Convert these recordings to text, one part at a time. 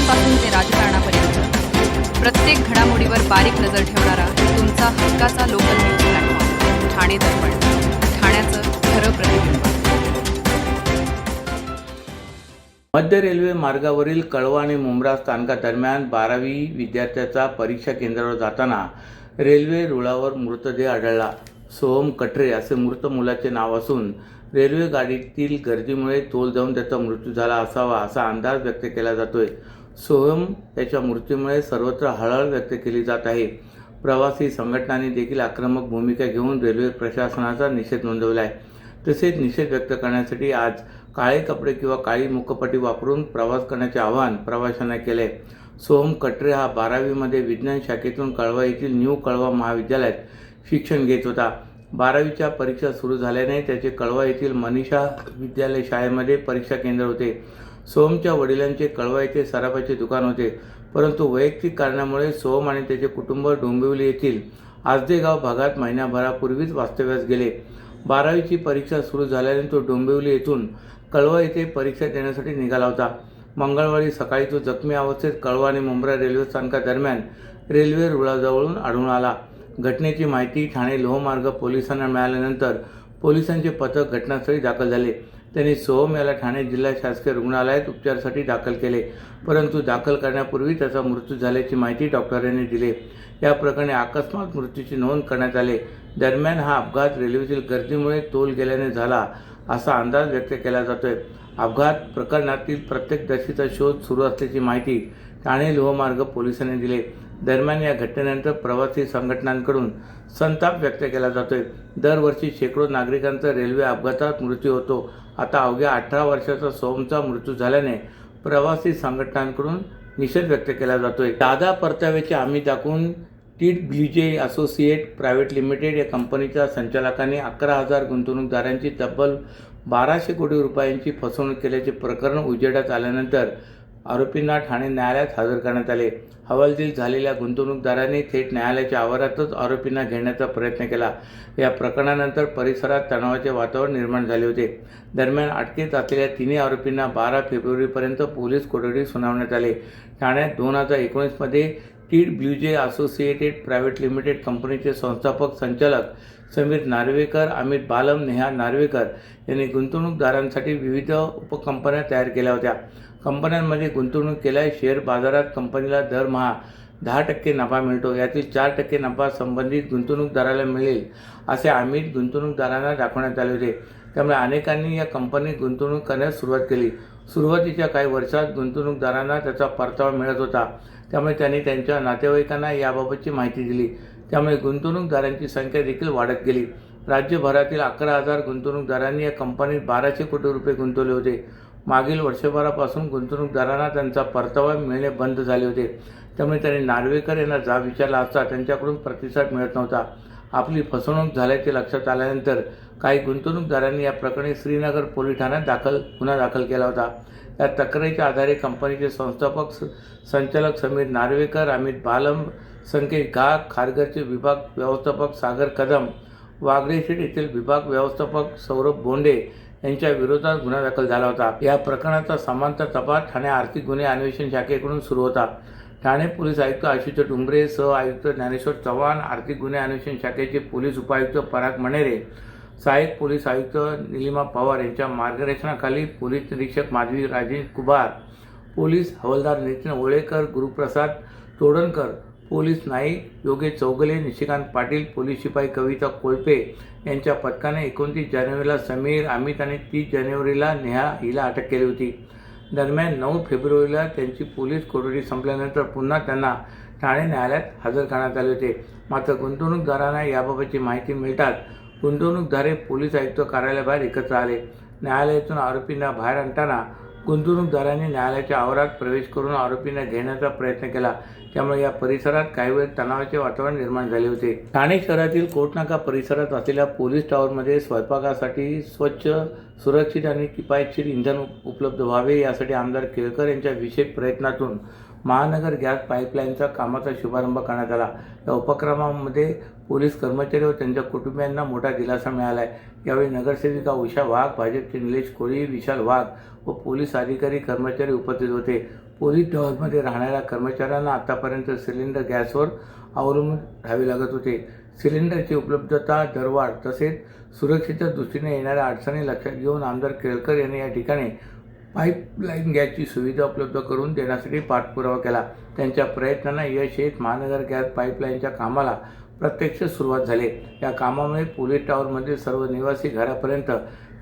राजकारणापासून ते राजकारणापर्यंत प्रत्येक घडामोडीवर बारीक नजर ठेवणारा तुमचा हक्काचा लोकल न्यूज प्लॅटफॉर्म ठाणे दर्पण, ठाण्याचं खरं प्रतिबिंब. मध्य रेल्वे मार्गावरील कळवा आणि मुंब्रा स्थानकादरम्यान 12वी विद्यार्थ्याचा परीक्षा केंद्रावर जाताना रेल्वे रुळावर मृतदेह आढळला. सोहम कटरे असे मृत मुलाचे नाव असून रेल्वे गाडीतील गर्दीमुळे तोल जाऊन त्याचा मृत्यू झाला असावा असा अंदाज व्यक्त केला जातोय. सोहम याच्या मृत्यूमुळे सर्वत्र हळहळ व्यक्त केली जात आहे. प्रवासी संघटनांनी देखील आक्रमक भूमिका घेऊन रेल्वे प्रशासनाचा निषेध नोंदवला आहे. तसेच निषेध व्यक्त करण्यासाठी आज काळे कपडे किंवा काळी मुखपट्टी वापरून प्रवास करण्याचे आवाहन प्रवाशांना केले. सोहम कटरे हा 12वीमध्ये विज्ञान शाखेतून कळवा येथील न्यू कळवा महाविद्यालयात शिक्षण घेत होता. 12वीच्या परीक्षा सुरू झाल्याने त्याचे कळवा येथील मनीषा विद्यालय शाळेमध्ये परीक्षा केंद्र होते. सोहमच्या वडिलांचे कळवा येथे सराफाचे दुकान होते, परंतु वैयक्तिक कारणामुळे सोहम आणि त्याचे कुटुंब डोंबिवली येथील आजदेगाव भागात महिन्याभरापूर्वीच वास्तव्यास गेले. 12वीची परीक्षा सुरू झाल्याने तो डोंबिवली येथून कळवा येथे परीक्षा देण्यासाठी निघाला होता. मंगळवारी सकाळी तो जखमी अवस्थेत कळवा आणि मुंब्रा रेल्वे स्थानकादरम्यान रेल्वे रुळाजवळून आढळून आला. घटनेची माहिती ठाणे लोहमार्ग पोलिसांना मिळाल्यानंतर पोलिसांचे पथक घटनास्थळी दाखल झाले. त्यांनी सोहम याला ठाणे जिल्हा शासकीय रुग्णालयात उपचारासाठी दाखल केले, परंतु दाखल करण्यापूर्वी त्याचा मृत्यू झाल्याची माहिती डॉक्टरांनी दिली. या प्रकरणी अकस्मात मृत्यूची नोंद करण्यात आली. दरम्यान हा अपघात रेल्वेतील गर्दीमुळे तोल गेल्याने झाला असा अंदाज व्यक्त केला जातोय. अपघात प्रकरणातील प्रत्यक्षदर्शीचा शोध सुरू असल्याची माहिती ठाणे लोहमार्ग पोलिसांनी दिली. दरम्यान या घटनेनंतर प्रवासी संघटनांकडून संताप व्यक्त केला जातोय. दरवर्षी शेकडो नागरिकांचा रेल्वे अपघातात मृत्यू होतो. आता अवघ्या 18 वर्षाचा सोहमचा मृत्यू झाल्याने प्रवासी संघटनांकडून निषेध व्यक्त केला जातोय. दादा परताव्याची हमी दाखवून TWJ असोसिएट प्रायव्हेट लिमिटेड या कंपनीच्या संचालकांनी 11,000 गुंतवणूकदारांची तब्बल 1200 कोटी रुपयांची फसवणूक केल्याचे प्रकरण उजेडात आल्यानंतर आरोपींना ठाणे न्यायालयात हजर करण्यात आले. हवालदिल झालेल्या गुंतवणूकदारांनी थेट न्यायालयाच्या आवारातच आरोपींना घेण्याचा प्रयत्न केला. या प्रकरणानंतर परिसरात तणावाचे वातावरण निर्माण झाले होते. दरम्यान अटकेत असलेल्या तिन्ही आरोपींना 12 फेब्रुवारीपर्यंत पोलीस कोठडी सुनावण्यात आले. ठाण्यात 2019मध्ये TWJ असोसिएटेड प्रायव्हेट लिमिटेड कंपनीचे संस्थापक संचालक समीर नार्वेकर, अमित बालम, नेहा नार्वेकर यांनी गुंतवणूकदारांसाठी विविध उपकंपन्या तयार केल्या होत्या. कंपन्यांमध्ये गुंतवणूक केल्यास शेअर बाजारात कंपनीला दरमहा 10% नफा मिळतो. यातील 4% नफा संबंधित गुंतवणूकदाराला मिळेल असे आमिष गुंतवणूकदारांना दाखवण्यात आले होते. त्यामुळे अनेकांनी या कंपनीत गुंतवणूक करण्यास सुरुवात केली. सुरुवातीच्या काही वर्षात गुंतवणूकदारांना त्याचा परतावा मिळत होता, त्यामुळे त्यांनी त्यांच्या नातेवाईकांना याबाबतची माहिती दिली. त्यामुळे गुंतवणूकदारांची संख्या देखील वाढत गेली. राज्यभरातील 11,000 गुंतवणूकदारांनी या कंपनीत 1200 कोटी रुपये गुंतवले होते. मागील वर्षभरापासून गुंतवणूकदारांना त्यांचा परतावा मिळणे बंद झाले होते. त्यामुळे त्यांनी नार्वेकर यांना जाब विचारला असता त्यांच्याकडून प्रतिसाद मिळत नव्हता. आपली फसवणूक झाल्याचे लक्षात आल्यानंतर काही गुंतवणूकदारांनी या प्रकरणी श्रीनगर पोलीस ठाण्यात गुन्हा दाखल केला होता. या तक्रारीच्या आधारे कंपनीचे संस्थापक संचालक समीर नार्वेकर, अमित बालम, संकेत घाग, खारघरचे विभाग व्यवस्थापक सागर कदम, वागडेशेठ येथील विभाग व्यवस्थापक सौरभ बोंडे यांच्या विरोधात गुन्हा दाखल झाला होता. या प्रकरणाचा समांतर तपास ठाणे आर्थिक गुन्हे अन्वेषण शाखेकडून सुरू होता. ठाणे पोलीस आयुक्त आशुतोष डुंबरे, सह आयुक्त ज्ञानेश्वर चव्हाण, आर्थिक गुन्हे अन्वेषण शाखेचे पोलीस उपायुक्त पराग मणेरे, सहाय्यक पोलीस आयुक्त निलिमा पवार यांच्या मार्गदर्शनाखाली पोलीस निरीक्षक माधवी राजेश कुभार, पोलीस हवालदार नितीन ओळेकर, गुरुप्रसाद तोडणकर, पोलीस नाईक योगेश चौगले, निशिकांत पाटील, पोलीस शिपाई कविता कोळपे यांच्या पथकाने 29 जानेवारीला समीर, अमित आणि 30 जानेवारीला नेहा हिला अटक केली होती. दरम्यान 9 फेब्रुवारीला त्यांची पोलीस कोठडी संपल्यानंतर पुन्हा त्यांना ठाणे न्यायालयात हजर करण्यात आले होते. मात्र गुंतवणूकदारांना याबाबतची माहिती मिळताच गुंतवणूकदारे पोलीस आयुक्त कार्यालयाबाहेर एकत्र आले. न्यायालयातून आरोपींना बाहेर आणताना गुंतवणूकदारांनी न्यायालयाच्या आवारात प्रवेश करून आरोपींना घेण्याचा प्रयत्न केला. त्यामुळे या परिसरात काही वेळ तणावाचे वातावरण निर्माण झाले होते. ठाणे शहरातील कोर्टनाका परिसरात असलेल्या पोलीस टॉवरमध्ये स्वयंपाकासाठी स्वच्छ, सुरक्षित आणि किफायतशीर इंधन उपलब्ध व्हावे यासाठी आमदार केळकर यांच्या विशेष प्रयत्नातून महानगर गॅस पाईपलाईनच्या कामाचा शुभारंभ करण्यात आला. या उपक्रमामध्ये पोलीस कर्मचारी व त्यांच्या कुटुंबियांना मोठा दिलासा मिळाला आहे. यावेळी नगरसेविका उषा वाघ, भाजपचे निलेश कोळी, विशाल वाघ व पोलीस अधिकारी कर्मचारी उपस्थित होते. पोलीस टॉवरमध्ये राहणाऱ्या कर्मचाऱ्यांना आतापर्यंत सिलेंडर गॅसवर अवलंबून राहावे लागत होते. सिलेंडरची उपलब्धता, दरवाढ तसेच सुरक्षेच्या दृष्टीने येणाऱ्या अडचणी लक्षात घेऊन आमदार केळकर यांनी या ठिकाणी पाईपलाईन गॅसची सुविधा उपलब्ध करून देण्यासाठी पाठपुरावा केला. त्यांच्या प्रयत्नांना यश येत महानगर गॅस पाईपलाईनच्या कामाला प्रत्यक्ष सुरुवात झाली. या कामामुळे पोलीस टॉवरमधील सर्व निवासी घरापर्यंत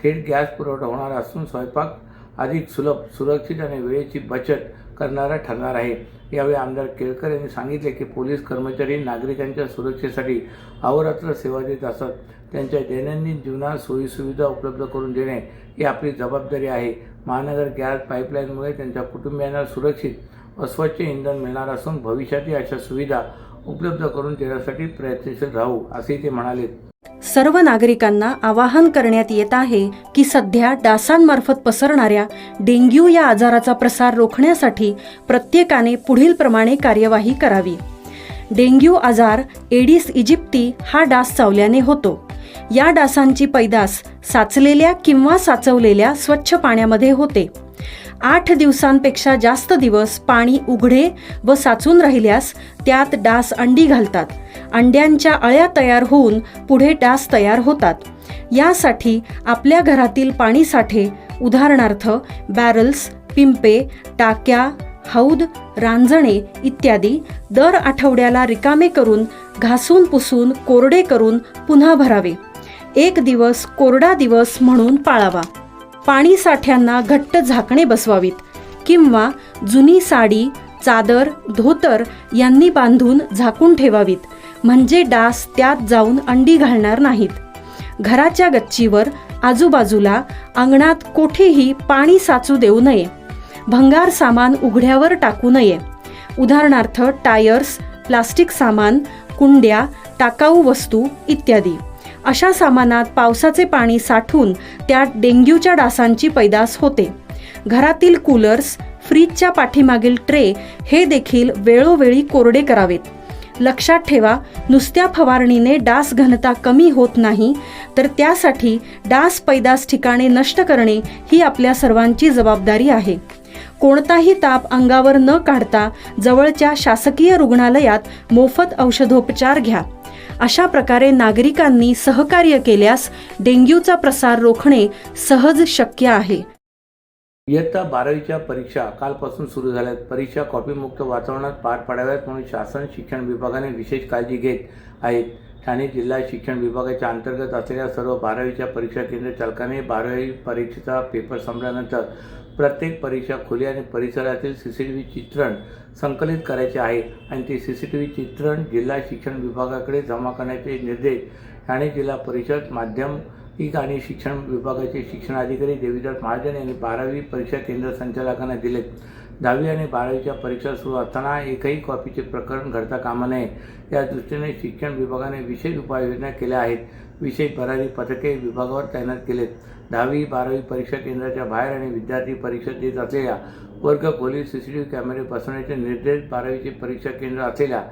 थेट गॅस पुरवठा होणार असून स्वयंपाक अधिक सुलभ, सुरक्षित आणि वेळेची बचत करणारा ठरणार आहे. यावेळी आमदार केळकर यांनी सांगितले की पोलीस कर्मचारी नागरिकांच्या सुरक्षेसाठी अहोरात्र सेवा देत असतात. त्यांच्या दैनंदिन जीवनात सोयीसुविधा उपलब्ध करून देणे ही आपली जबाबदारी आहे. महानगर गॅस पाईपलाईनमुळे त्यांच्या कुटुंबियांना सुरक्षित व स्वच्छ इंधन मिळणार असून भविष्यातही अशा सुविधा उपलब्ध करून देण्यासाठी प्रयत्नशील राहू, असेही ते म्हणाले. सर्व नागरिकांना आवाहन करण्यात येत आहे की सध्या डासांमार्फत पसरणाऱ्या डेंग्यू या आजाराचा प्रसार रोखण्यासाठी प्रत्येकाने पुढील प्रमाणे कार्यवाही करावी. डेंग्यू आजार एडिस इजिप्ती हा डास चावल्याने होतो. या डासांची पैदास साचलेल्या किंवा साचवलेल्या स्वच्छ पाण्यामध्ये होते. 8 दिवसांपेक्षा जास्त दिवस पाणी उघडे व साचून राहिल्यास त्यात डास अंडी घालतात. अंड्यांच्या अळ्या तयार होऊन पुढे डास तयार होतात. यासाठी आपल्या घरातील पाणीसाठे, उदाहरणार्थ बॅरल्स, पिंपे, टाक्या, हौद, रांजणे इत्यादी दर आठवड्याला रिकामे करून घासून पुसून कोरडे करून पुन्हा भरावे. 1 दिवस कोरडा दिवस म्हणून पाळावा. पाणी साठ्यांना घट्ट झाकणे बसवावीत किंवा जुनी साडी, चादर, धोतर यांनी बांधून झाकून ठेवावीत, म्हणजे डास त्यात जाऊन अंडी घालणार नाहीत. घराच्या गच्चीवर, आजूबाजूला, अंगणात कोठेही पाणी साचू देऊ नये. भंगार सामान उघड्यावर टाकू नये. उदाहरणार्थ टायर्स, प्लास्टिक सामान, कुंड्या, टाकाऊ वस्तू इत्यादी. अशा सामानात पावसाचे पाणी साठून त्यात डेंग्यूच्या डासांची पैदास होते. घरातील कूलर्स, फ्रीजच्या पाठीमागील ट्रे हे देखील वेळोवेळी कोरडे करावेत. लक्षात ठेवा, नुसत्या फवारणीने डास घनता कमी होत नाही, तर त्यासाठी डास पैदास ठिकाणे नष्ट करणे ही आपल्या सर्वांची जबाबदारी आहे. कोणताही ताप अंगावर न काढता जवळच्या शासकीय रुग्णालयात मोफत औषधोपचार घ्या. अशा प्रकारे नागरिकांनी सहकार्य केल्यास डेंग्यूचा प्रसार रोखणे सहज शक्य आहे. इयत्ता 12वीच्या परीक्षा कालपासून सुरू झाल्यात. परीक्षा कॉपीमुक्त वातावरणात पार पाडाव्यात म्हणून शासन शिक्षण विभागाने विशेष काळजी घेत आहेत. ठाणे जिल्हा शिक्षण विभागाच्या अंतर्गत असलेल्या सर्व 12वीच्या परीक्षा केंद्र चालकांनी 12वी परीक्षेचा पेपर संपल्यानंतर प्रत्येक परीक्षा खोली आणि परिसरातील CCTV चित्रण संकलित करायचे आहे आणि ते CCTV चित्रण जिल्हा शिक्षण विभागाकडे जमा करण्याचे निर्देश ठाणे जिल्हा परिषद माध्यमिक आणि शिक्षण विभागाचे शिक्षणाधिकारी देवीदास महाजन यांनी 12वी परीक्षा केंद्र संचालकांना दिलेत. 10वी आणि 12वीच्या परीक्षा सुरू असताना एकही कॉपीचे प्रकरण घडता कामा नये या दृष्टीने शिक्षण विभागाने विशेष उपाययोजना केल्या आहेत. विशेष भरारी पथके विभागावर तैनात केलेत. 10वी 12वी परीक्षा केंद्राच्या बाहेर आणि विद्यार्थी परीक्षा देत असलेल्या वर्ग खोलीत CCTV कॅमेरे बसवण्याचे निर्देश 12वीचे परीक्षा केंद्र असलेल्या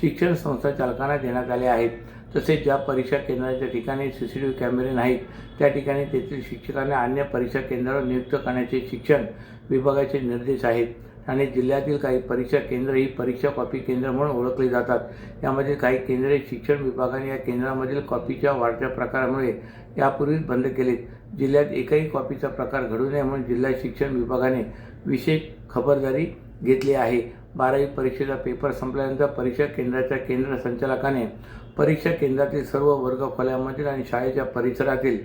शिक्षण संस्था चालकांना देण्यात आले आहेत. तसेच ज्या परीक्षा केंद्राच्या ठिकाणी CCTV कॅमेरे नाहीत त्या ठिकाणी तेथील शिक्षकांना अन्य परीक्षा केंद्रावर नियुक्त करण्याचे शिक्षण विभागाचे निर्देश आहेत. ठाणे जिल्ह्यातील काही परीक्षा केंद्र ही परीक्षा कॉपी केंद्र म्हणून ओळखली जातात. यामध्ये काही केंद्रे शिक्षण विभागाने या केंद्रामधील कॉपीच्या वाढत्या प्रकारामुळे यापूर्वीच बंद केलेत. जिल्ह्यात एकही कॉपीचा प्रकार घडू नये म्हणून जिल्हा शिक्षण विभागाने विशेष खबरदारी घेतली आहे. 12वी परीक्षेचा पेपर संपल्यानंतर परीक्षा केंद्राच्या केंद्र संचालकाने परीक्षा केंद्रातील सर्व वर्गखोल्यांमधील आणि शाळेच्या परिसरातील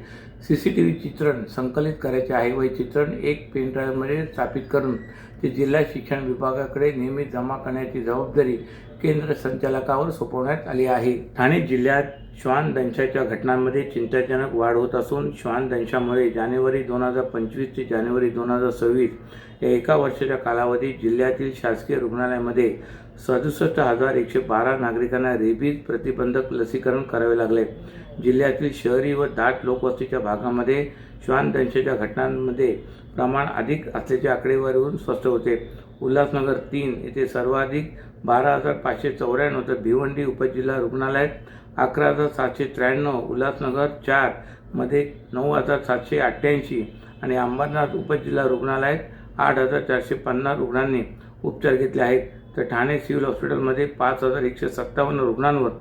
CCTV चित्रण संकलित करायचे आहे व चित्रण एक पेनड्राईव्हमध्ये स्थापित करून ते जिल्हा शिक्षण विभागाकडे नियमित जमा करण्याची जबाबदारी केंद्र संचालकावर सोपवण्यात आली आहे. ठाणे जिल्ह्यात श्वान दंशाच्या घटनांमध्ये चिंताजनक वाढ होत असून श्वान दंशामुळे जानेवारी 2025 ते जानेवारी 2026 या एका वर्षाच्या कालावधीत जिल्ह्यातील शासकीय रुग्णालयामध्ये 67,112 नागरिकांना रेबीज प्रतिबंधक लसीकरण करावे लागले. जिल्ह्यातील शहरी व दाट लोकवस्तीच्या भागामध्ये श्वान दंशाच्या घटनांमध्ये प्रमाण अधिक असल्याचे आकडेवारीवरून स्पष्ट होते. उल्हासनगर 3 येथे सर्वाधिक 12,594 तर भिवंडी उपजिल्हा रुग्णालयात 11,793, उल्हासनगर 4 मध्ये 9,788 आणि अंबरनाथ उपजिल्हा रुग्णालयात 8,450 रुग्णांनी उपचार घेतले आहेत, तर ठाणे सिव्हिल हॉस्पिटलमध्ये 5,157 रुग्णांवर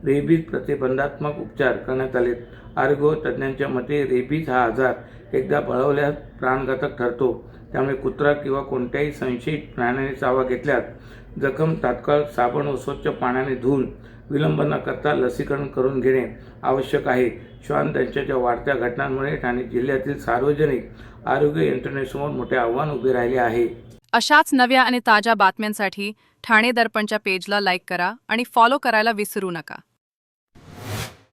रेबीज प्रतिबंधात्मक उपचार करण्यात आले. आरोग्य तज्ज्ञांच्या मते रेबीज हा आजार एकदा बळवल्यास प्राणघातक ठरतो. त्यामुळे कुत्रा किंवा कोणत्याही संशयित प्राण्याने चावा घेतल्यास जखम तात्काळ साबण व स्वच्छ पाण्याने धुवून विलंब न करता लसीकरण करून घेणे आवश्यक आहे. श्वान दंशाच्या वाढत्या घटनांमुळे ठाणे जिल्ह्यातील सार्वजनिक आरोग्य यंत्रणेसमोर मोठे आव्हान उभे राहिले आहे. अशाच नव्या आणि ताज्या बातम्यांसाठी ठाणे दर्पणच्या पेजला लाईक करा आणि फॉलो करायला विसरू नका.